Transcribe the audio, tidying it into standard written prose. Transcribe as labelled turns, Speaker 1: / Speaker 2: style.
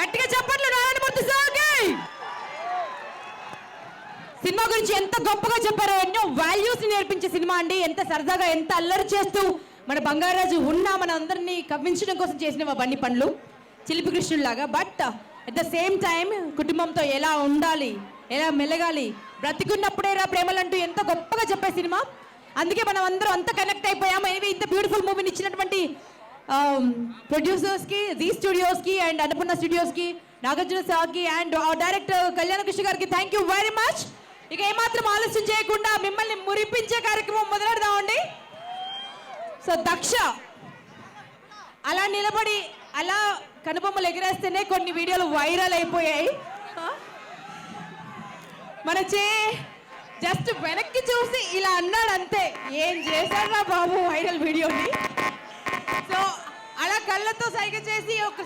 Speaker 1: గట్టిగా చెప్పట్లు నారాయణమూర్తి సార్కి. సినిమా గురించి ఎంత గొప్పగా చెప్పారో, ఎన్నో వాల్యూస్ నేర్పించే సినిమా అండి. ఎంత సరదాగా, ఎంత అల్లరి చేస్తూ మన బంగారాజు మన అందరినీ కవ్వించడం కోసం చేసిన బండి పనులు చిలిపి కృష్ణుడిలాగా. But at the same time కుటుంబంతో ఎలా ఉండాలి, ఎలా మెలగాలి, బ్రతికున్నప్పుడే రా ప్రేమలంటూ ఎంత గొప్పగా చెప్పే సినిమా. అందుకే మనం అందరం అంత కనెక్ట్ అయిపోయాము. ఎనివే ఇంత బ్యూటిఫుల్ మూవీని ఇచ్చినటువంటి ప్రొడ్యూసర్స్కి, జీ స్టూడియోస్కి అండ్ అన్నపూర్ణ స్టూడియోస్కి, నాగార్జున సార్కి అండ్ డైరెక్టర్ కళ్యాణ కృష్ణ గారికి థ్యాంక్ యూ వెరీ మచ్. ఇక ఏమాత్రం ఆలస్యం చేయకుండా మిమ్మల్ని మురిపించే కార్యక్రమం మొదలెడదామండి. సో దక్ష అలా నిలబడి అలా కనుబొమ్మలు ఎగిరేస్తేనే కొన్ని వీడియోలు వైరల్ అయిపోయాయి. మన జస్ట్ వెనక్కి చూసి ఇలా అన్నాడు అంతే. ఏం చేశారా బాబు వైరల్ వీడియోని. సో అలా కళ్ళతో సైగ చేసి ఒక